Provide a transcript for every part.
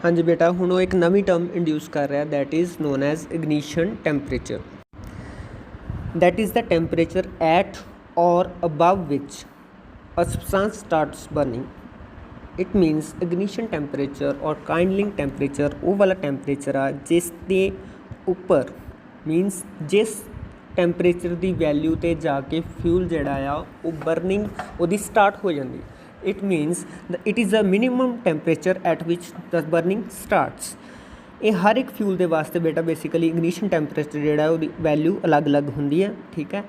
हाँ जी बेटा, हुण वो एक नवी टर्म इंड्यूस कर रहा है that is known as ignition temperature. That is the temperature at और above which a substance starts burning. It means ignition temperature और काइंडलिंग टैंपरेचर वो वाला टैंपरेचर आ जिस दे उपर मीनस जिस टैंपरेचर की वैल्यू ते जाके फ्यूल जिहड़ा आ वो बर्निंग वो स्टार्ट हो जाती। It मीनस it is a minimum temperature eight which the burning starts. ये हर एक फ्यूल के वास्ते बेटा बेसिकली इग्निशन टैंपरेचर जिहड़ा वो वैल्यू अलग अलग होंदी है। ठीक है,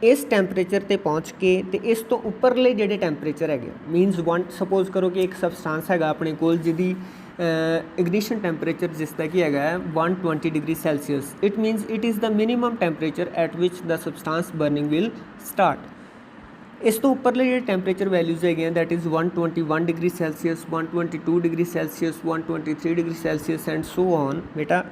इस टैंपरेचर ते पहुँच के ते इस तो उपरले जिहड़े टैंपरेचर है मीनस वन सपोज करो कि एक सबसटांस है अपने कोल जिहदी इग्निशन टैंपरेचर जिसका कि है 120 degree Celsius. It मीनस it is the minimum temperature eight which the सबसटांस burning will start. इस तो उपरले जो टैंपरेचर वैल्यूज़ है that is 121 degree Celsius, 122 degree Celsius, 123 degree Celsius and so on. बेटा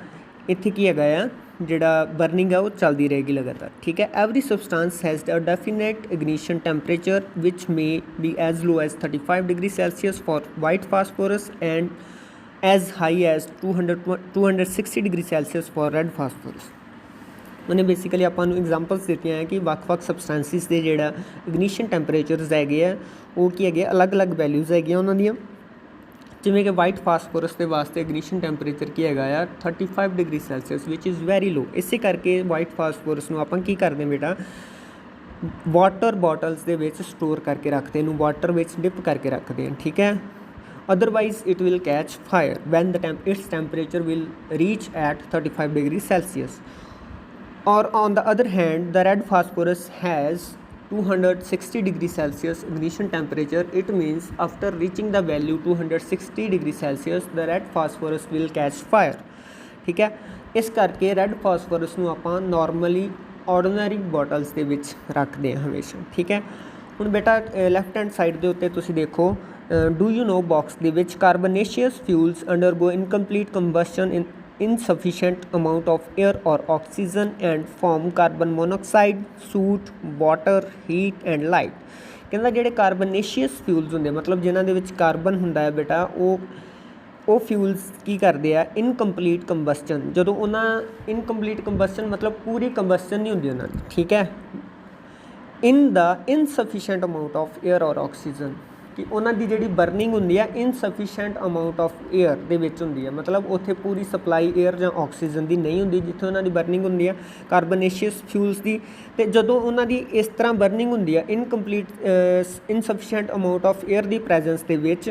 इत्थे की है जिहड़ा बर्निंग है वो चलती रहेगी लगातार। ठीक है, every substance has a definite ignition temperature which may be as low as 35 degree Celsius for white phosphorus and as high as 260 degree Celsius for red phosphorus. उन्हें बेसिकली आपां एग्जाम्पल्स देती हैं कि ਵੱਖ-ਵੱਖ सबसटेंसिस के ਜਿਹੜਾ इग्निशन टैंपरेचर्स ਹੈਗੇ ਆ ਉਹ ਕੀ ਹੈਗੇ अलग-अलग वैल्यूज़ ਹੈਗੀਆਂ ਉਹਨਾਂ ਦੀਆਂ। ਜਿਵੇਂ ਕਿ ਵਾਈਟ ਫਾਸਫੋਰਸ ਦੇ ਵਾਸਤੇ ਇਗਨੀਸ਼ਨ ਟੈਂਪਰੇਚਰ ਕੀ ਹੈਗਾ ਆ 35 ਡਿਗਰੀ ਸੈਲਸੀਅਸ ਵਿਚ ਇਜ਼ ਵੈਰੀ ਲੋ। ਇਸੇ ਕਰਕੇ ਵਾਈਟ ਫਾਸਫੋਰਸ ਨੂੰ ਆਪਾਂ ਕੀ ਕਰਦੇ ਬੇਟਾ ਵਾਟਰ ਬੋਟਲਸ ਦੇ ਵਿੱਚ ਸਟੋਰ ਕਰਕੇ ਰੱਖਦੇ, ਇਹਨੂੰ ਵਾਟਰ ਵਿੱਚ ਡਿਪ ਕਰਕੇ ਰੱਖਦੇ ਹਾਂ। ਠੀਕ ਹੈ, otherwise it will catch fire van the it's temperature will reach at 35 degree Celsius. Or on the other hand, the red phosphorus has 260 degree Celsius ignition temperature. It means after reaching the value 260 degree Celsius, the red phosphorus will catch fire. ठीक है, इस करके red phosphorus ਨੂੰ ਆਪਾਂ normally ordinary bottles ਦੇ ਵਿੱਚ ਰੱਖਦੇ ਹਾਂ ਹਮੇਸ਼ਾ। ਠੀਕ ਹੈ, ਹੁਣ ਬੇਟਾ ਲੈਫਟ हैंड ਸਾਈਡ ਦੇ ਉੱਤੇ ਤੁਸੀਂ ਦੇਖੋ ਡੂ ਯੂ ਨੋ ਬਾਕਸ ਦੇ ਵਿੱਚ carbonaceous fuels undergo incomplete combustion in insufficient amount of air or oxygen and form carbon monoxide, soot, water, heat and light। ਕਹਿੰਦਾ ਜਿਹੜੇ ਕਾਰਬਨੇਸ਼ੀਅਸ ਫਿਊਲਸ ਹੁੰਦੇ ਮਤਲਬ ਜਿਨ੍ਹਾਂ ਦੇ ਵਿੱਚ ਕਾਰਬਨ ਹੁੰਦਾ ਹੈ ਬੇਟਾ ਉਹ ਫਿਊਲਸ ਕੀ ਕਰਦੇ ਆ ਇਨਕੰਪਲੀਟ ਕੰਬਸਸ਼ਨ। ਜਦੋਂ ਉਹਨਾਂ ਇਨਕੰਪਲੀਟ ਕੰਬਸਸ਼ਨ ਮਤਲਬ ਪੂਰੀ ਕੰਬਸਸ਼ਨ ਨਹੀਂ ਹੁੰਦੀ ਉਹਨਾਂ ਦੀ। ਠੀਕ ਹੈ, ਇਨ ਦਾ ਇਨਸਫੀਸ਼ੀਐਂਟ ਅਮਾਊਂਟ ਆਫ ਏਅਰ ਔਰ ਆਕਸੀਜਨ कि उन्होंने जी बर्निंग होंगी है इनसफिशेंट अमाउंट ऑफ एयर दे विच होंदी है, मतलब उत्थे पूरी सप्लाई एयर जां ऑक्सीजन की नहीं होंदी जिथे उन्होंने बर्निंग होंदी है कार्बोनेशियस फ्यूल्स की। तो जदों उन्होंने इस तरह बर्निंग होंदी है incomplete insufficient amount of air की प्रैजेंस के विच,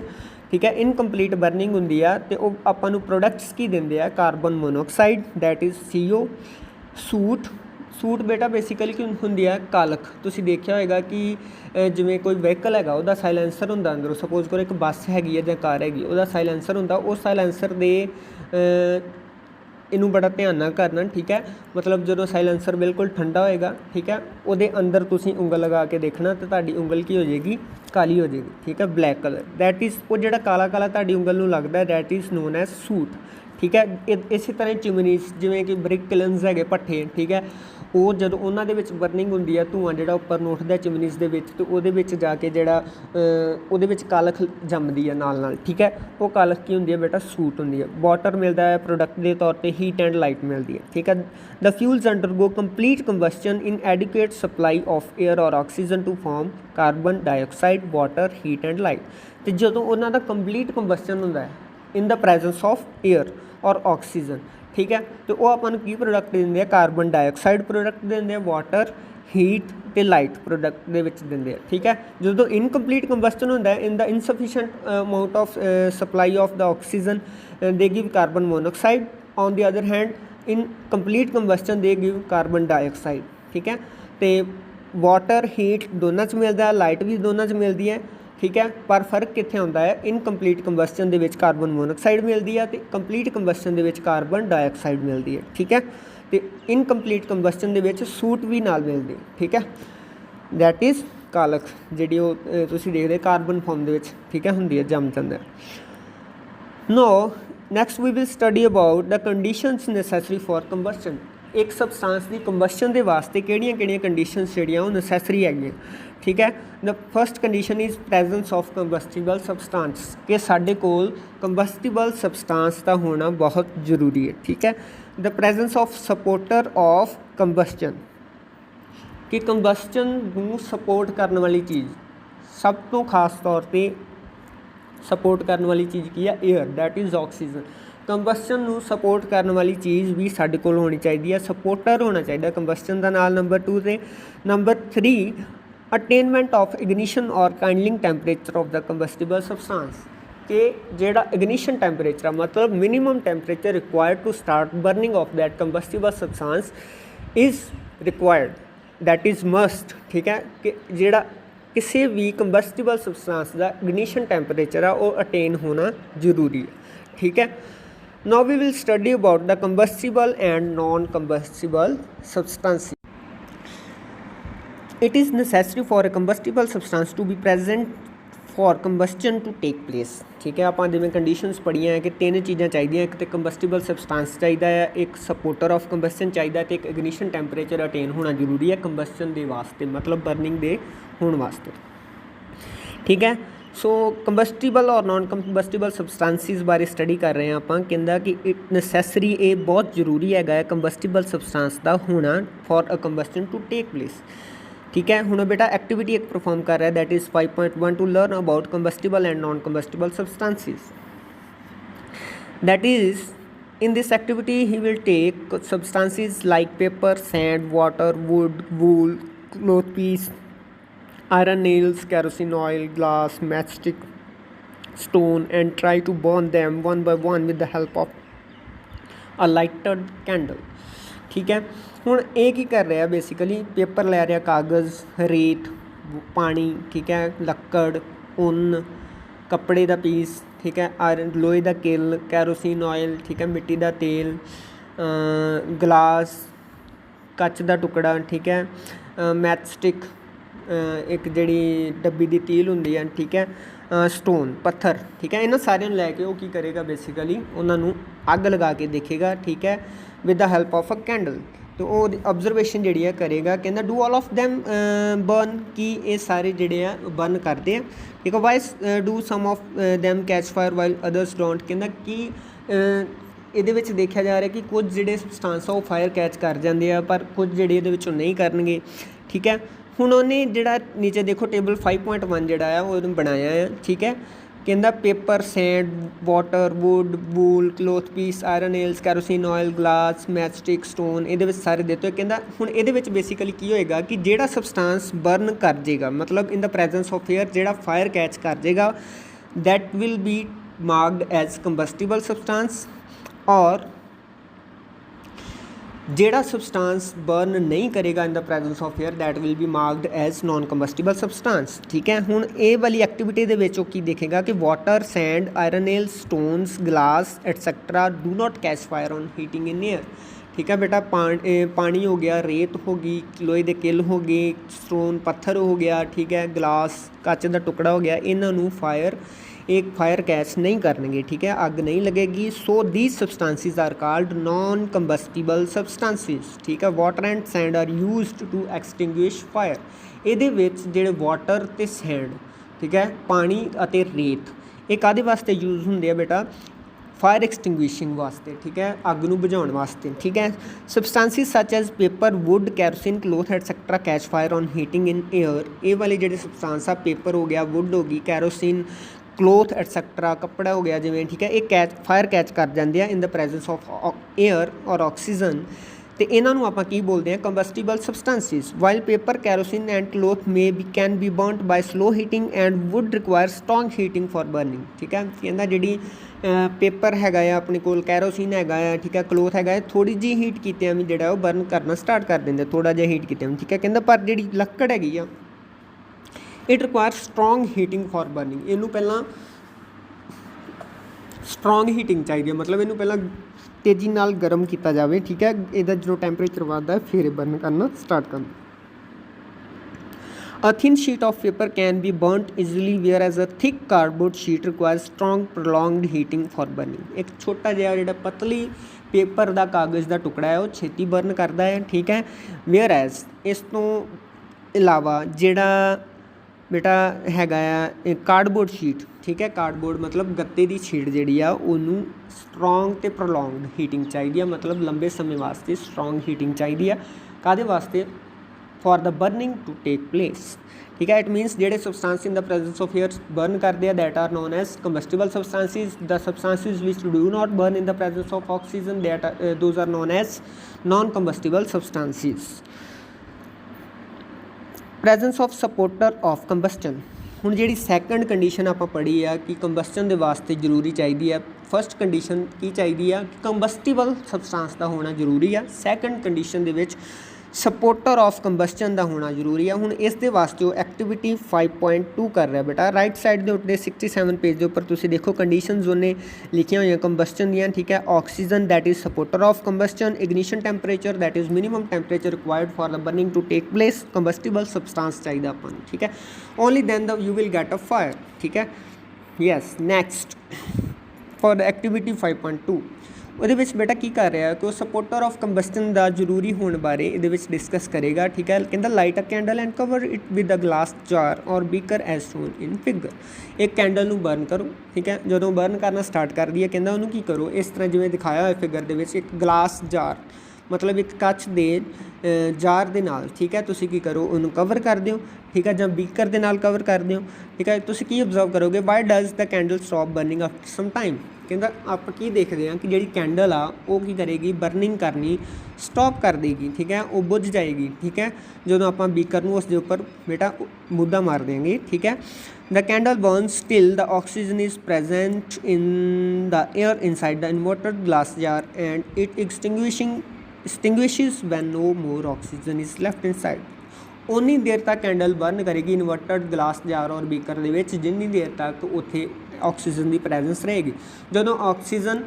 ठीक है, इनकंप्लीट बर्निंग होंदी है तो आपां नूं प्रोडक्ट्स की देंदे आ carbon monoxide that is CO, soot soot बेटा बेसिकली की होंदी है कालख। तुसीं देखिया होएगा कि जिवें कोई व्हीकल हैगा उहदा साइलेंसर हुंदा अंदरों, सपोज करो एक बस हैगी है जां कार हैगी उहदा साइलेंसर हुंदा, उस साइलेंसर दे इनू बड़ा ध्यान नाल करना। ठीक है, मतलब जो साइलेंसर बिल्कुल ठंडा होएगा, ठीक है, उहदे अंदर तुसीं उंगल लगा के देखना तो तुहाडी उंगल की हो जाएगी काली हो जाएगी। ठीक है, ब्लैक कलर दैट इज़ वो जिहड़ा काला काला तुहाडी उंगल नूं लगदा that is known as soot. ठीक है, इस तरह चिमनीज जिवें कि ब्रिक किलनस है भट्ठे, ठीक है, वो जो उन्होंने बर्निंग होंगी है धुआं जो उपर ਨੂੰ ਉੱਠਦਾ चिमनीज ਦੇ ਵਿੱਚ तो ਉਹਦੇ ਵਿੱਚ ਜਾ ਕੇ ਜਿਹੜਾ ਉਹਦੇ ਵਿੱਚ ਕਾਲਖ ਜੰਮਦੀ ਹੈ ਨਾਲ। ਠੀਕ ਹੈ, ਉਹ ਕਾਲਖ ਕੀ ਹੁੰਦੀ ਹੈ ਬੇਟਾ सूट ਹੁੰਦੀ ਹੈ। वाटर मिलता है प्रोडक्ट के तौर पर हीट एंड लाइट मिलती है। ठीक है, the fuels undergo complete combustion in adequate supply of air और oxygen to form carbon dioxide, water, heat and light. तो जो उन्हों का कंप्लीट कंबशन होंदा है in the presence of air और ऑक्सीजन। ठीक है, तो वो अपन की प्रोडक्ट देंगे कार्बन डाइऑक्साइड प्रोडक्ट देंगे, वाटर, हीट तो लाइट प्रोडक्ट दे विच देंगे। ठीक है, जो इनकंप्लीट कंबशन होंदा है in the insufficient amount of supply of the oxygen they give carbon monoxide, on the other hand in complete combustion they give carbon dioxide. ठीक है, तो वाटर हीट दोनों च मिलता है, लाइट भी दोनों च मिलती है। ठीक है, पर फर्क कित्थे होंदा है incomplete combustion they which carbon monoxide मिलती है तो complete combustion they which carbon dioxide मिलती है। ठीक है, तो इनकंप्लीट कंबशन दे विच सूट भी नाल मिलती है। ठीक है, दैट इज़ कालख जिहड़ी तुसीं देखदे कार्बन फॉर्म दे विच, ठीक है, हुंदी है जम जांदा है। No next we will study about the conditions necessary for combustion. एक सबसटांस की कंबशन के वास्ते किहड़ियां कंडीशनस जिहड़ियां वो नसैसरी हैगियां। ठीक है, the first condition is presence of combustible substance, कि साडे कोल कंबस्टिबल सबसटांस का होना बहुत जरूरी है। ठीक है, the presence of supporter of combustion, कि कंबस्टन नूं सपोर्ट करने वाली चीज़, सब तो खास तौर पर सपोर्ट करने वाली चीज़ की है, air, that is oxygen. Combustion नूं सपोर्ट करने वाली चीज़ भी साडे कोल होनी चाहिए, सपोर्टर होना चाहिए कंबस्टन का नाल। नंबर 2 से नंबर 3 अटेनमेंट ऑफ इग्निशन और kindling temperature of the combustible substance, कि जेड़ा इग्निशन टैंपरेचर मतलब minimum temperature required to start burning of that combustible substance is required, that is must. ठीक है, कि जेड़ा किसी भी कंबस्टिबल सबसटांस का इग्निशन टैंपरेचर है वो अटेन होना जरूरी है। ठीक है, now we will study about the combustible and non combustible substance. It is necessary for a combustible substance to be present for combustion to take place. ठीक है, आप जिवें कंडीशनस पढ़ियां है कि 3 चीज़ां चाहिए, एक तो कंबस्टिबल सबसटांस चाहिए, एक सपोर्टर ऑफ कंबस्टन चाहिए, तो एक इग्निशन टैंपरेचर अटेन होना जरूरी है कंबस्टन के वास्ते, मतलब बर्निंग दे होने वास्ते। ठीक है, सो कंबस्टिबल और नॉन कंबस्टिबल सबसटांसिस बारे स्टडी कर रहे हैं आप, कहता कि इट नसैसरी, ये बहुत जरूरी है कंबस्टिबल सबसटांस का होना for a combustion to take place. ठीक है, हुण बेटा एक्टिविटी एक परफॉर्म कर रहा है, that is 5.1 to learn about combustible and non combustible substances. That is in this activity he will take substances like paper, sand, water, wood, wool, cloth piece, iron nails, kerosene oil, glass, matchstick, stone, and try to burn them one by one with the help of a lighted candle। ठीक है, हुण ये की कर रहा basically, paper लै रहा, कागज़, रेत, पानी, ठीक है, लक्कड़, उन, कपड़े का पीस, ठीक है, आयरन, लोहे का किल, कैरोसीन ऑयल, ठीक है, मिट्टी का तेल, गिलास, कच का टुकड़ा, ठीक है, मैचस्टिक, एक जिहड़ी डब्बी की तील हुंदी है, ठीक है, स्टोन, पत्थर, ठीक है, इन्हां सारिਆਂ ਨੂੰ ਲੈ ਕੇ ਉਹ ਕੀ ਕਰੇਗਾ बेसिकली ਉਹਨਾਂ ਨੂੰ ਅੱਗ लगा के देखेगा। ठीक है, with the help of a candle, तो वो ऑब्जरवेशन जी है करेगा, कहना do all of them burn, कि ये सारे जोड़े आ बर्न करते हैं। ठीक है, why's do some of them catch fire while others don't, कहना कि ये देखा जा रहा है कि कुछ जोड़े सबसटांस आ वो फायर कैच कर जाते हैं, पर कुछ जोड़े ये नहीं करनगे। ठीक है, हुण उन्हें जोड़ा नीचे देखो टेबल 5.1 जोड़ा है वो बनाया है। ठीक है, कहता paper, sand, water, wood, wool, cloth piece, iron nails, kerosene oil, glass, matchstick, stone, ये सारे देते। कहता हुण ये बेसिकली की होएगा कि जेड़ा सबसटांस बर्न कर जाएगा, मतलब in the presence of air जेड़ा फायर कैच कर जाएगा, that will be marked as combustible substance, और जेड़ा सबसटांस बर्न नहीं करेगा in the presence of air, that will be marked as non combustible substance. ठीक है, हुण ये वाली एक्टिविटी दे विच की देखेगा कि water, sand, iron nails, stones, glass etcetera do not catch fire on heating in air. ठीक है बेटा, पानी हो गया, रेत होगी, लोहे के किल हो गए, स्टोन पत्थर हो गया, ठीक है, ग्लास कच का टुकड़ा हो गया, इन्हों फायर कैच नहीं करनगे। ठीक है, अग नहीं लगेगी। So these substances are called non combustible substances. ठीक है, water and sand are used to extinguish fire. ये जोड़े वाटर तो सैंड, ठीक है, पानी अते रेत, ये काहदे वास्ते यूज होंगे बेटा, फायर एक्सटिंग्विशिंग वास्ते। ठीक है, अग नूं बुझाउण वास्ते। ठीक है, substances such as paper, wood, kerosene, cloth etcetera catch fire on heating in air. ये वाले जो सबसटांस आ, पेपर हो गया, वुड हो गई, कैरोसिन, क्लोथ एटसैक्ट्रा, कपड़ा हो गया जिवें, ठीक है, ये फायर कैच कर जाते हैं in the presence of air और ऑक्सीजन, तो इन्हों आपां की बोलते हैं combustible substances. While paper, kerosene and cloth may be can be burned by slow heating and wood require strong heating for burning. ठीक है, कहता जी पेपर हैगा अपने कोल, कैरोसिन हैगा, ठीक है, क्लोथ हैगा, थोड़ी जी हीट कीतियां भी जो बर्न करना स्टार्ट कर देंगे, थोड़ा जिहा हीट कीतियां। ठीक है, कहता पर जी लक्कड़ हैगी आ, it require strong heating for burning. इनू पहला स्ट्रॉन्ग हीटिंग चाहिए, मतलब इनू पहला तेज़ी नाल गर्म किया जाए। ठीक है, इसका जो टैंपरेचर बढ़ता है फिर बर्न करना स्टार्ट करना। A thin sheet of paper can be burnt easily, whereas a thick cardboard sheet requires strong prolonged heating for burning. एक छोटा जिहा जिहड़ा पतली पेपर का कागज़ का टुकड़ा है वो छेती बर्न करता है, ठीक है। whereas इस तो इलावा जिहड़ा बेटा हैगा आ कार्डबोर्ड शीट, ठीक है। कार्डबोर्ड मतलब गत्ते की शीट जिहड़ी आ उन्होंने स्ट्रोंग तो प्रोलोंगड हीटिंग चाहिए, मतलब लंबे समय वास्ते स्ट्रोंग हीटिंग चाहिए। काहदे वास्ते? For the burning to take place, ठीक है। इट मीनस जेडे substance in the presence of air burn करते हैं that are known as combustible substances. The substances which do not burn in the presence of oxygen that those are known as non combustible substances. Presence of supporter of combustion. हुण जिहड़ी second condition आपां पढ़ी है कि combustion दे वास्ते जरूरी चाहिए है। फस्ट कंडीशन की चाहिए है कि कंबस्टिबल सबसटेंस का होना जरूरी है। Second condition they which supporter of combustion का होना जरूरी है। हुण इस दे वास्ते वो एक्टिविटी 5.2 कर रहा बेटा। राइट साइड के उत्ते 67 पेज के उपर तुसीं देखो कंडीशनस उन्हें लिखिया हुई कंबस्टन दियां, ठीक है। Oxygen that is supporter of combustion, ignition temperature that is minimum temperature required for the burning to take place. Combustible substance चाहिए आपां नूं, ठीक है। Only then the you will get a fire, ठीक है। Yes next for the activity 5.2 ਉਹਦੇ ਵਿੱਚ बेटा की कर रहा है कि वो सपोर्टर ऑफ कंबस्टन का जरूरी होने बारे ये डिस्कस करेगा, ठीक है। कहता light a candle and cover it with a glass jar और beaker as shown in figure. एक कैंडल नूं बर्न करो, ठीक है। जो बर्न करना स्टार्ट कर दी है कहता उन्होंने की करो इस तरह जिवें दिखाया हुआ फिगर के एक ग्लास जार मतलब एक कच दे जार दे नाल, ठीक है। तुसीं की करो उन्होंने कवर कर दिओ, ठीक है, जां बीकर दे नाल कवर कर दिओ, ठीक है। तुसीं की ऑब्जर्व करोगे why does the candle stop burning after some time. कहता आप की देखते हैं कि जी कैंडल आ वो की करेगी बर्निंग करनी स्टॉप कर देगी, ठीक है। वो बुझ जाएगी, ठीक है, जो आप बीकर में उसके उपर बेटा मुद्दा मार देंगे, ठीक है। The candle Burns still the oxygen is present in the air inside the inverted glass jar and it extinguishes when no more oxygen is left inside। उन्नी देर तक कैंडल बर्न करेगी इन्वर्टेड ग्लास जार और beaker के जिन्नी देर तक उत्थे oxygen की presence रहेगी। जो ऑक्सीजन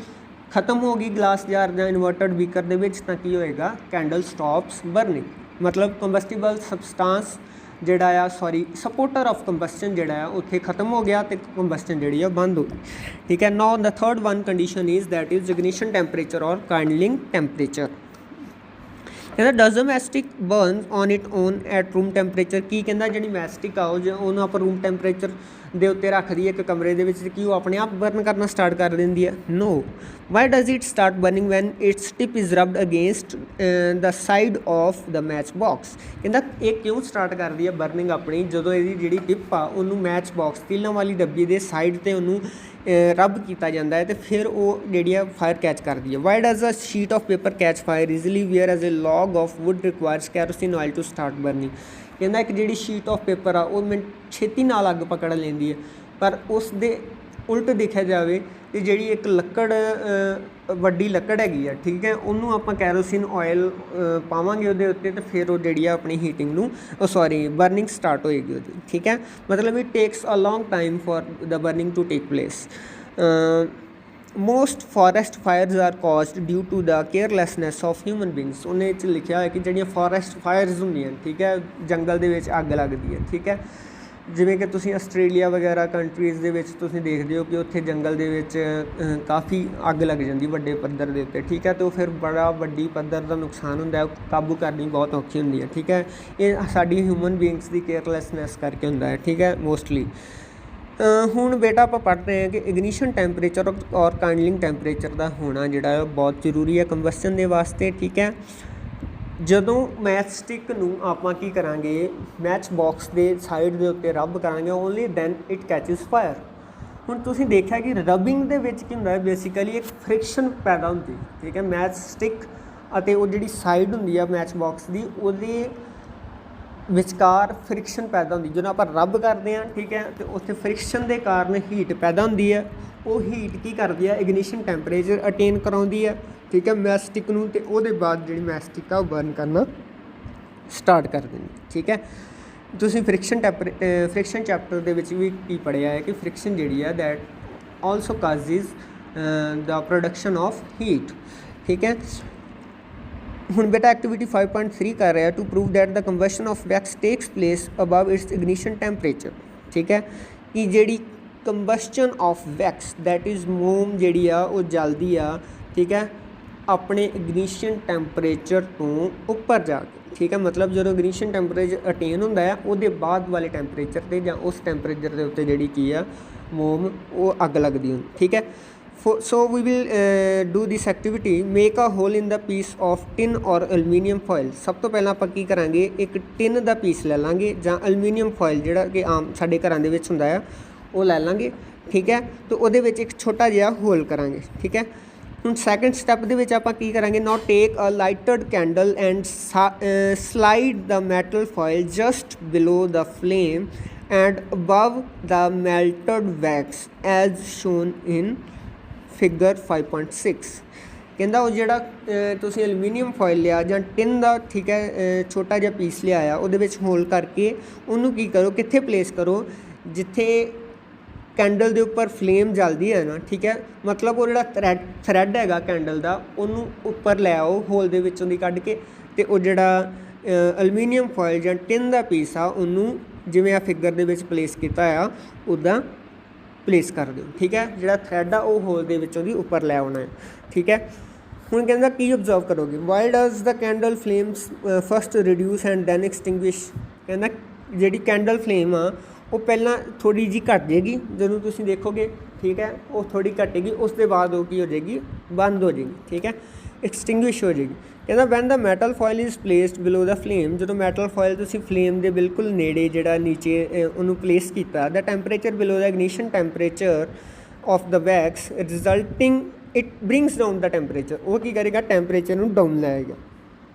खत्म होगी ग्लास जार या इन्वर्टेड बीकर के की होएगा कैंडल स्टॉप्स बर्निंग। मतलब कंबस्टिबल सबसटेंस जिहड़ा आ सॉरी सपोर्टर ऑफ कंबस्टन जिहड़ा आ उत्थे खत्म हो गया तो कंबस्टन जिहड़ी बंद हो गई, ठीक है। Now the third one condition is that is ignition temperature और काइंडलिंग टैंपरेचर। कहता does the mastic burn on it own at room temperature. की कहता जी मैस्टिक आओ जो उन्होंने आप रूम टैंपरेचर के उत्ते रख दी एक कमरे कि वो अपने आप बर्न करना स्टार्ट कर देंगी है। No why does it start burning when its tip is rubbed against the side of the match box. कहता ये क्यों स्टार्ट कर दी है बर्निंग अपनी जो ये जी टिप आ उन्होंने मैच बॉक्स तिलों वाली डब्बी के साइड पर उन्होंने रब किया जाता है तो फिर वो जी फायर कैच कर दी है। Why does a sheet of paper catch fire easily whereas a log of wood requires kerosene oil to start burning. कहता एक जी शीट ऑफ पेपर आ मैं छेती नाल अग पकड़ लेंदी है, पर उस दे उल्ट देखा जाए तो जी एक लकड़ वड्डी लकड़ हैगी है, ठीक है, उन्होंने आप कैरोसिन ऑयल पावांगे उहदे उत्ते तो फिर वो जी अपनी हीटिंग नूं सॉरी बर्निंग स्टार्ट होएगी उहदी, ठीक है। मतलब it takes a long time for the burning to take place. Most forest fires are caused due to the carelessness of human beings. उन्हें लिखा है कि जी फॉरेस्ट फायर्स होंगे, ठीक है, जंगल के अग लगती है, ठीक है। जिमें कि तुसीं आस्ट्रेलिया वगैरह कंट्रीज़ दे विच तुसीं देखते हो कि उत्थे जंगल दे विच काफ़ी अग लग जाती वड्डे पद्धर के उत्ते, ठीक है। तो फिर बड़ा वड्डी पद्धर का नुकसान होंदा है, काबू करनी बहुत औखी होंदी है, ठीक है। ये साडी ह्यूमन बींग्स की केयरलैसनैस करके होंदा है, ठीक है, मोस्टली। हुण बेटा आप पढ़ते हैं कि इग्निशन टैंपरेचर और काइंडलिंग टैंपरेचर का होना जिहड़ा बहुत जरूरी है कंबस्टन के वास्ते, ठीक है। ਜਦੋਂ मैच स्टिक नूं आपां की करांगे मैच बॉक्स के साइड के उत्ते रब करांगे ओनली दैन इट कैचिज फायर। हुण तुसीं देखिया कि रबिंग दे विच की हुंदा बेसिकली एक फ्रिक्शन पैदा होंदी, ठीक है। मैच स्टिक अते वो जिहड़ी साइड हुंदी है मैच बॉक्स की उहदे विचकार फ्रिक्शन पैदा होंदी। जो आप रब करते हैं, ठीक है, तो उत्थे फ्रिक्शन के कारण हीट पैदा होंदी है। वो हीट की करती है इग्निशन टैंपरेचर अटेन कराउंदी है, ठीक है, मैस्टिक नूं ते उहदे बाद जिहड़ी मैस्टिक आ बर्न करना स्टार्ट कर देंगे, ठीक है। तुसीं फ्रिक्शन चैप्टर दे विच भी की पढ़िया है कि फ्रिक्शन जिहड़ी है that also causes the production of heat, ठीक है। ਹੁਣ ਬੇਟਾ ਐਕਟੀਵਿਟੀ 5.3 ਕਰ ਰਿਹਾ to prove that the combustion of wax takes place above its ignition temperature. ਠੀਕ ਹੈ ਕਿ ਜਿਹੜੀ combustion of wax that is ਮੋਮ ਜਿਹੜੀ ਆ ਉਹ ਜਲਦੀ ਆ, ਠੀਕ ਹੈ, ਆਪਣੇ ਇਗਨੀਸ਼ਨ ਟੈਂਪਰੇਚਰ ਤੋਂ ਉੱਪਰ ਜਾ ਕੇ। ਠੀਕ ਹੈ, ਮਤਲਬ ਜਦੋਂ ਇਗਨੀਸ਼ਨ ਟੈਂਪਰੇਚਰ ਅਟੇਨ ਹੁੰਦਾ ਆ ਉਹਦੇ ਬਾਅਦ ਵਾਲੇ ਟੈਂਪਰੇਚਰ 'ਤੇ ਜਾਂ ਉਸ ਟੈਂਪਰੇਚਰ ਦੇ ਉੱਤੇ ਜਿਹੜੀ ਕੀ ਆ ਮੋਮ ਉਹ ਅੱਗ ਲੱਗਦੀ ਹੁੰਦੀ। ਠੀਕ ਹੈ, so we will do this activity, make a hole in the piece of tin or aluminium foil। ਸਭ ਤੋਂ ਪਹਿਲਾਂ ਆਪਾਂ ਕੀ ਕਰਾਂਗੇ, ਇੱਕ ਟਿਨ ਦਾ ਪੀਸ ਲੈ ਲਾਂਗੇ ਜਾਂ ਅਲੂਮੀਨੀਅਮ ਫੋਇਲ ਜਿਹੜਾ ਕਿ ਆਮ ਸਾਡੇ ਘਰਾਂ ਦੇ ਵਿੱਚ ਹੁੰਦਾ ਆ ਉਹ ਲੈ ਲਾਂਗੇ। ਠੀਕ ਹੈ, ਤੇ ਉਹਦੇ ਵਿੱਚ ਇੱਕ ਛੋਟਾ ਜਿਹਾ ਹੋਲ ਕਰਾਂਗੇ। ਠੀਕ ਹੈ, ਹੁਣ ਸੈਕਿੰਡ ਸਟੈਪ ਦੇ ਵਿੱਚ ਆਪਾਂ ਕੀ ਕਰਾਂਗੇ, now take a lighted candle and slide the metal foil just below the flame and above the melted wax as shown in figure 5.6। ਕਹਿੰਦਾ ਉਹ ਜਿਹੜਾ ਤੁਸੀਂ ਐਲੂਮੀਨੀਅਮ ਫੋਇਲ ਲਿਆ ਜਾਂ ਟਿਨ ਦਾ, ਠੀਕ ਹੈ, ਛੋਟਾ ਜਿਹਾ ਪੀਸ ਲਿਆਇਆ, ਉਹਦੇ ਵਿੱਚ ਹੋਲ ਕਰਕੇ ਉਹਨੂੰ ਕੀ ਕਰੋ, ਕਿੱਥੇ ਪਲੇਸ ਕਰੋ, ਜਿੱਥੇ ਕੈਂਡਲ ਦੇ ਉੱਪਰ ਫਲੇਮ ਜਲਦੀ ਹੈ ਨਾ। ਠੀਕ ਹੈ, ਮਤਲਬ ਉਹ ਜਿਹੜਾ ਥਰੈਡ ਹੈਗਾ ਕੈਂਡਲ ਦਾ ਉਹਨੂੰ ਉੱਪਰ ਲੈ ਆਓ ਹੋਲ ਦੇ ਵਿੱਚੋਂ ਦੀ ਕੱਢ ਕੇ, ਅਤੇ ਉਹ ਜਿਹੜਾ ਐਲੂਮੀਨੀਅਮ ਫੋਇਲ ਜਾਂ ਟਿਨ ਦਾ ਪੀਸ ਆ ਉਹਨੂੰ ਜਿਵੇਂ ਆ ਫਿਗਰ ਦੇ ਵਿੱਚ ਪਲੇਸ ਕੀਤਾ ਆ ਉੱਦਾਂ ਪਲੇਸ ਕਰ ਦਿਓ। ਠੀਕ ਹੈ, ਜਿਹੜਾ ਥਰੈਡ ਆ ਉਹ ਹੋਲ ਦੇ ਵਿੱਚੋਂ ਦੀ ਉੱਪਰ ਲੈ ਆਉਣਾ ਹੈ। ਠੀਕ ਹੈ, ਹੁਣ ਕਹਿੰਦਾ ਕੀ ਓਬਜ਼ਰਵ ਕਰੋਗੇ, why does the candle flames first reduce and then extinguish. ਕਹਿੰਦਾ ਜਿਹੜੀ ਕੈਂਡਲ ਫਲੇਮ ਆ ਉਹ ਪਹਿਲਾਂ ਥੋੜ੍ਹੀ ਜਿਹੀ ਘੱਟ ਜਾਏਗੀ ਜਦੋਂ ਤੁਸੀਂ ਦੇਖੋਗੇ। ਠੀਕ ਹੈ, ਉਹ ਥੋੜ੍ਹੀ ਘਟੇਗੀ, ਉਸ ਦੇ ਬਾਅਦ ਉਹ ਕੀ ਹੋ ਜਾਏਗੀ, ਬੰਦ ਹੋ ਜਾਏਗੀ। ਠੀਕ ਹੈ, ਐਕਸਟਿੰਗੁਇਸ਼ ਹੋ ਜਾਏਗੀ। ਕਹਿੰਦਾ when the metal foil is placed below the flame, ਜਦੋਂ ਮੈਟਲ ਫੋਇਲ ਤੁਸੀਂ ਫਲੇਮ ਦੇ ਬਿਲਕੁਲ ਨੇੜੇ ਜਿਹੜਾ ਨੀਚੇ ਉਹਨੂੰ ਪਲੇਸ ਕੀਤਾ, the temperature below the ignition temperature of the wax resulting it brings down the temperature. ਉਹ ਕੀ ਕਰੇਗਾ, ਟੈਂਪਰੇਚਰ ਨੂੰ ਡਾਊਨ ਲਾਏਗਾ।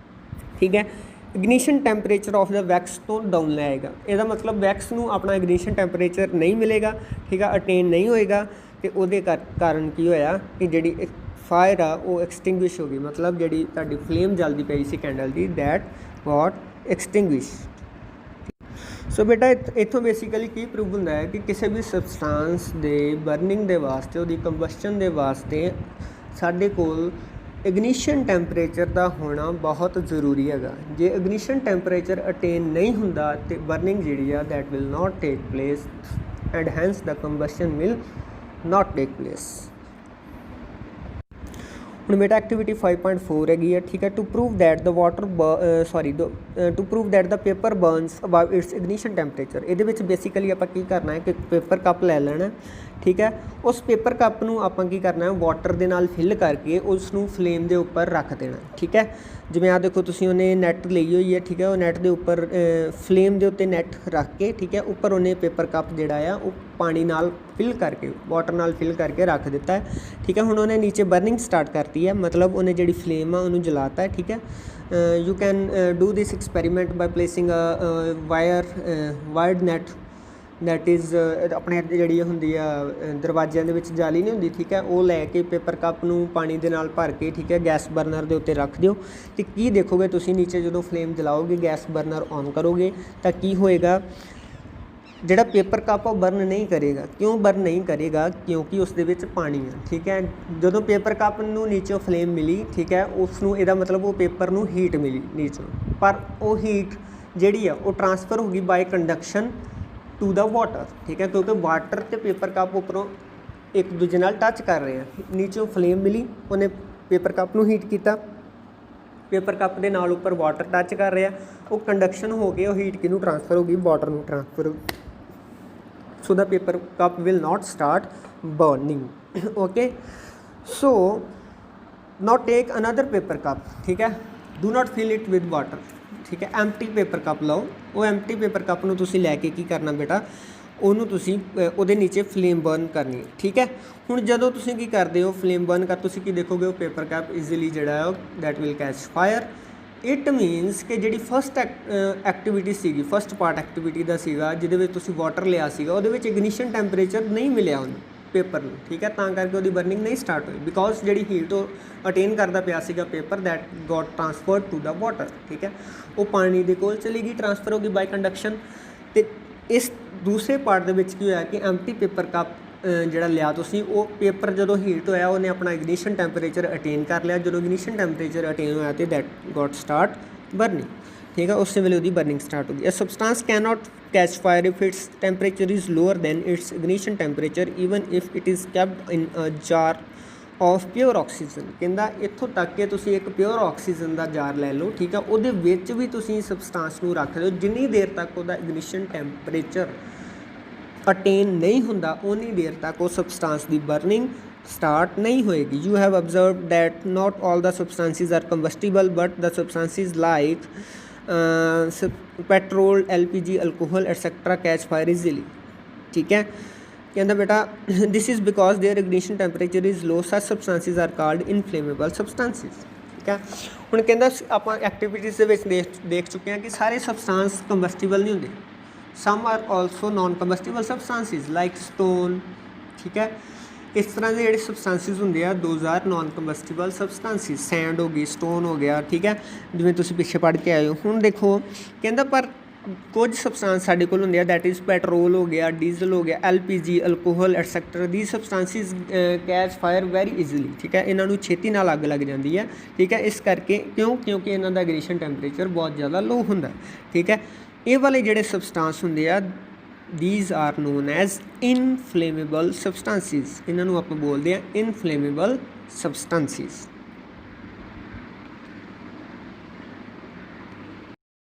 ਠੀਕ ਹੈ, ignition temperature of the wax ਤੋਂ ਡਾਊਨ ਲਾਏਗਾ। ਇਹਦਾ ਮਤਲਬ ਵੈਕਸ ਨੂੰ ਆਪਣਾ ਇਗਨੀਸ਼ਨ ਟੈਂਪਰੇਚਰ ਨਹੀਂ ਮਿਲੇਗਾ। ਠੀਕ ਆ, ਅਟੇਨ ਨਹੀਂ ਹੋਏਗਾ, ਅਤੇ ਉਹਦੇ ਕਾਰਨ ਕੀ ਹੋਇਆ ਕਿ ਜਿਹੜੀ ਫਾਇਰ ਆ ਉਹ ਐਕਸਟਿੰਗੁਇਸ਼ ਹੋ ਗਈ। ਮਤਲਬ ਜਿਹੜੀ ਤੁਹਾਡੀ ਫਲੇਮ ਜਲਦੀ ਪਈ ਸੀ ਕੈਂਡਲ ਦੀ, ਦੈਟ ਗੋਟ ਐਕਸਟਿੰਗੁਇਸ਼। ਸੋ ਬੇਟਾ ਇੱਥੋਂ ਬੇਸਿਕਲੀ ਕੀ ਪ੍ਰੂਵ ਹੁੰਦਾ ਹੈ ਕਿ ਕਿਸੇ ਵੀ ਸਬਸਟਾਂਸ ਦੇ ਬਰਨਿੰਗ ਦੇ ਵਾਸਤੇ, ਉਹਦੀ ਕੰਬਸ਼ਨ ਦੇ ਵਾਸਤੇ ਸਾਡੇ ਕੋਲ ਇਗਨੀਸ਼ਨ ਟੈਂਪਰੇਚਰ ਦਾ ਹੋਣਾ ਬਹੁਤ ਜ਼ਰੂਰੀ ਹੈਗਾ। ਜੇ ਇਗਨੀਸ਼ਨ ਟੈਂਪਰੇਚਰ ਅਟੇਨ ਨਹੀਂ ਹੁੰਦਾ ਅਤੇ ਬਰਨਿੰਗ ਜਿਹੜੀ ਆ that will not take place and hence the combustion will not take place. ਹੁਣ ਬੇਟਾ ਐਕਟੀਵਿਟੀ 5.4 ਹੈਗੀ ਹੈ। ਠੀਕ ਹੈ, to prove that the to prove that the paper burns about its ignition temperature. ਇਹਦੇ ਵਿੱਚ ਬੇਸਿਕਲੀ ਆਪਾਂ ਕੀ ਕਰਨਾ ਹੈ ਕਿ ਪੇਪਰ ਕੱਪ ਲੈ ਲੈਣਾ। ਠੀਕ ਹੈ, ਉਸ ਪੇਪਰ ਕੱਪ ਨੂੰ ਆਪਾਂ ਕੀ ਕਰਨਾ ਹੈ, ਵਾਟਰ ਦੇ ਨਾਲ ਫਿਲ ਕਰਕੇ ਉਸ ਨੂੰ ਫਲੇਮ ਦੇ ਉੱਪਰ ਰੱਖ ਦੇਣਾ। ਠੀਕ ਹੈ, ਜਿਵੇਂ ਆਹ ਦੇਖੋ ਤੁਸੀਂ ਉਹਨੇ ਨੈੱਟ ਲਈ ਹੋਈ ਹੈ। ਠੀਕ ਹੈ, ਉਹ ਨੈੱਟ ਦੇ ਉੱਪਰ ਫਲੇਮ ਦੇ ਉੱਤੇ ਨੈੱਟ ਰੱਖ ਕੇ, ਠੀਕ ਹੈ, ਉੱਪਰ ਉਹਨੇ ਪੇਪਰ ਕੱਪ ਜਿਹੜਾ ਆ ਉਹ ਪਾਣੀ ਨਾਲ ਫਿਲ ਕਰਕੇ, ਵਾਟਰ ਨਾਲ ਫਿਲ ਕਰਕੇ ਰੱਖ ਦਿੱਤਾ ਹੈ। ਠੀਕ ਹੈ, ਹੁਣ ਉਹਨੇ ਨੀਚੇ ਬਰਨਿੰਗ ਸਟਾਰਟ ਕਰਤੀ ਹੈ, ਮਤਲਬ ਉਹਨੇ ਜਿਹੜੀ ਫਲੇਮ ਆ ਉਹਨੂੰ ਜਲਾਤਾ ਹੈ। ਠੀਕ ਹੈ, you can do this experiment by placing wired net that is ਆਪਣੇ ਜਿਹੜੀ ਹੁੰਦੀ ਆ ਦਰਵਾਜ਼ਿਆਂ ਦੇ ਵਿੱਚ ਜਾਲੀ ਨਹੀਂ ਹੁੰਦੀ। ਠੀਕ ਹੈ, ਉਹ ਲੈ ਕੇ ਪੇਪਰ ਕੱਪ ਨੂੰ ਪਾਣੀ ਦੇ ਨਾਲ ਭਰ ਕੇ, ਠੀਕ ਹੈ, ਗੈਸ ਬਰਨਰ ਦੇ ਉੱਤੇ ਰੱਖ ਦਿਓ। ਅਤੇ ਕੀ ਦੇਖੋਗੇ ਤੁਸੀਂ ਨੀਚੇ ਜਦੋਂ ਫਲੇਮ ਜਲਾਓਗੇ, ਗੈਸ ਬਰਨਰ ਔਨ ਕਰੋਗੇ ਤਾਂ ਕੀ ਹੋਏਗਾ, ਜਿਹੜਾ ਪੇਪਰ ਕੱਪ ਉਹ ਬਰਨ ਨਹੀਂ ਕਰੇਗਾ। ਕਿਉਂ ਬਰਨ ਨਹੀਂ ਕਰੇਗਾ, ਕਿਉਂਕਿ ਉਸ ਦੇ ਵਿੱਚ ਪਾਣੀ ਆ। ਠੀਕ ਹੈ, ਜਦੋਂ ਪੇਪਰ ਕੱਪ ਨੂੰ ਨੀਚੋਂ ਫਲੇਮ ਮਿਲੀ, ਠੀਕ ਹੈ, ਉਸ ਨੂੰ ਇਹਦਾ ਮਤਲਬ ਉਹ ਪੇਪਰ ਨੂੰ ਹੀਟ ਮਿਲੀ ਨੀਚੋਂ, ਪਰ ਉਹ ਹੀਟ ਜਿਹੜੀ ਆ ਉਹ ਟਰਾਂਸਫਰ ਹੋ ਗਈ by conduction to the water. ਠੀਕ ਹੈ, ਕਿਉਂਕਿ ਵਾਟਰ ਅਤੇ ਪੇਪਰ ਕੱਪ ਉੱਪਰੋਂ ਇੱਕ ਦੂਜੇ ਨਾਲ ਟੱਚ ਕਰ ਰਹੇ ਆ। ਨੀਚੋਂ ਫਲੇਮ ਮਿਲੀ, ਉਹਨੇ ਪੇਪਰ ਕੱਪ ਨੂੰ ਹੀਟ ਕੀਤਾ, ਪੇਪਰ ਕੱਪ ਦੇ ਨਾਲ ਉੱਪਰ ਵਾਟਰ ਟੱਚ ਕਰ ਰਿਹਾ, ਉਹ ਕੰਡਕਸ਼ਨ ਹੋ ਕੇ ਉਹ ਹੀਟ ਕਿਹਨੂੰ ਟਰਾਂਸਫਰ ਹੋ ਗਈ, ਵਾਟਰ ਨੂੰ ਟਰਾਂਸਫਰ ਹੋ ਗਈ। so the paper cup will not start burning. Okay, so now take another paper cup. ठीक है, do not fill it with water. ठीक है, empty paper cup ਲਓ। ਉਹ empty paper cup ਨੂੰ ਤੁਸੀਂ ਲੈ ਕੇ ਕੀ ਕਰਨਾ ਬੇਟਾ, ਉਹਨੂੰ ਤੁਸੀਂ ਉਹਦੇ ਨੀਚੇ ਫਲੇਮ ਬਰਨ ਕਰਨੀ ਹੈ। ਠੀਕ ਹੈ, ਹੁਣ ਜਦੋਂ ਤੁਸੀਂ ਕੀ ਕਰਦੇ ਹੋ, ਫਲੇਮ ਬਰਨ ਕਰ, ਤੁਸੀਂ ਕੀ ਦੇਖੋਗੇ, ਉਹ ਪੇਪਰ ਕੱਪ ਈਜ਼ੀਲੀ ਜਿਹੜਾ ਹੈ that will catch fire. It means ਕਿ ਜਿਹੜੀ ਫਸਟ ਐਕਟੀਵਿਟੀ ਸੀਗੀ, ਫਸਟ ਪਾਰਟ ਐਕਟੀਵਿਟੀ ਦਾ ਸੀਗਾ ਜਿਹਦੇ ਵਿੱਚ ਤੁਸੀਂ ਵਾਟਰ ਲਿਆ ਸੀਗਾ, ਉਹਦੇ ਵਿੱਚ ਇਗਨੀਸ਼ਨ ਟੈਂਪਰੇਚਰ ਨਹੀਂ ਮਿਲਿਆ ਉਹਨੂੰ ਪੇਪਰ ਨੂੰ। ਠੀਕ ਹੈ, ਤਾਂ ਕਰਕੇ ਉਹਦੀ ਬਰਨਿੰਗ ਨਹੀਂ ਸਟਾਰਟ ਹੋਈ, ਬਿਕੋਜ਼ ਜਿਹੜੀ ਹੀਟ ਉਹ ਅਟੇਨ ਕਰਦਾ ਪਿਆ ਸੀਗਾ paper, that got transferred to the water. ਠੀਕ ਹੈ, ਉਹ ਪਾਣੀ ਦੇ ਕੋਲ ਚਲੀ ਗਈ, ਟਰਾਂਸਫਰ ਹੋ ਗਈ ਬਾਈ ਕੰਡਕਸ਼ਨ। ਅਤੇ ਇਸ ਦੂਸਰੇ ਪਾਰਟ ਦੇ ਵਿੱਚ ਕੀ ਹੋਇਆ ਕਿ ਐਮਟੀ ਪੇਪਰ ਕੱਪ ਜਿਹੜਾ ਲਿਆ ਤੁਸੀਂ, ਉਹ ਪੇਪਰ ਜਦੋਂ ਹੀਟ ਹੋਇਆ ਉਹਨੇ ਆਪਣਾ ਇਗਨੀਸ਼ਨ ਟੈਂਪਰੇਚਰ ਅਟੇਨ ਕਰ ਲਿਆ। ਜਦੋਂ ਇਗਨੀਸ਼ਨ ਟੈਂਪਰੇਚਰ ਅਟੇਨ ਹੋਇਆ ਤੇ ਦੈਟ ਗੋਟ ਸਟਾਰਟ ਬਰਨਿੰਗ, ਠੀਕ ਹੈ, ਉਸੇ ਵੇਲੇ ਉਹਦੀ ਬਰਨਿੰਗ ਸਟਾਰਟ ਹੋ ਗਈ। A substance can not catch fire if its temperature is lower than its ignition temperature even if it is capped in a jar of pure oxygen. ਕਹਿੰਦਾ ਇੱਥੋਂ ਤੱਕ ਕਿ ਤੁਸੀਂ ਇੱਕ ਪਿਓਰ ਆਕਸੀਜਨ ਦਾ ਜਾਰ ਲੈ ਲਓ, ਠੀਕ ਆ, ਉਹਦੇ ਵਿੱਚ ਵੀ ਤੁਸੀਂ ਸਬਸਟੈਂਸ ਨੂੰ ਰੱਖ ਦਿਓ, ਜਿੰਨੀ ਦੇਰ ਤੱਕ ਉਹਦਾ ਇਗਨੀਸ਼ਨ ਟੈਂਪਰੇਚਰ ਅਟੇਨ ਨਹੀਂ ਹੁੰਦਾ ਉਨੀ ਦੇਰ ਤੱਕ ਉਹ ਸਬਸਟੈਂਸ ਦੀ ਬਰਨਿੰਗ ਸਟਾਰਟ ਨਹੀਂ ਹੋਏਗੀ। You have observed that not all the substances are combustible but the substances like petrol, LPG, alcohol etcetera catch fire easily, ਠੀਕ ਹੈ। ਕਹਿੰਦਾ ਬੇਟਾ this is because their ignition temperature is low, such substances are called inflammable substances, ਠੀਕ ਹੈ। ਹੁਣ ਕਹਿੰਦਾ ਆਪਾਂ activities ਦੇ ਵਿੱਚ ਦੇਖ ਚੁੱਕੇ ਹਾਂ ਕਿ ਸਾਰੇ ਸਬਸਟੈਂਸ ਕੰਬਸਟੀਬਲ ਨਹੀਂ ਹੁੰਦੇ, some are also non combustible substances like stone, ਠੀਕ ਹੈ। ਇਸ ਤਰ੍ਹਾਂ ਦੇ ਜਿਹੜੇ ਸਬਸਟੈਂਸਿਸ ਹੁੰਦੇ ਆ those are non combustible substances, sand ਹੋ ਗਈ, ਸਟੋਨ ਹੋ ਗਿਆ, ਠੀਕ ਹੈ, ਜਿਵੇਂ ਤੁਸੀਂ ਪਿੱਛੇ ਪੜ੍ਹ ਕੇ ਆਏ ਹੋ। ਹੁਣ ਦੇਖੋ ਕਹਿੰਦਾ ਪਰ ਕੁਝ ਸਬਸਟੈਂਸ ਸਾਡੇ ਕੋਲ ਹੁੰਦੇ ਆ ਦੈਟ ਇਜ਼ ਪੈਟਰੋਲ ਹੋ ਗਿਆ, ਡੀਜ਼ਲ ਹੋ ਗਿਆ, LPG, ਅਲਕੋਹਲ ਐਟਸੈਕਟਰਾ, ਦੀ ਸਬਸਟੈਂਸਿਸ ਕੈਚ ਫਾਇਰ ਵੈਰੀ ਈਜ਼ੀਲੀ, ਠੀਕ ਹੈ, ਇਹਨਾਂ ਨੂੰ ਛੇਤੀ ਨਾਲ ਅੱਗ ਲੱਗ ਜਾਂਦੀ ਹੈ, ਠੀਕ ਹੈ। ਇਸ ਕਰਕੇ ਕਿਉਂਕਿ ਇਹਨਾਂ ਦਾ ਇਗਨੀਸ਼ਨ ਟੈਂਪਰੇਚਰ ਬਹੁਤ ਜ਼ਿਆਦਾ ਲੋ ਹੁੰਦਾ, ਠੀਕ ਹੈ। ਇਹ ਵਾਲੇ ਜਿਹੜੇ ਸਬਸਟੈਂਸ ਹੁੰਦੇ ਆ these are known as inflammable substances, ਇਹਨਾਂ ਨੂੰ ਆਪਾਂ ਬੋਲਦੇ ਆ inflammable substances।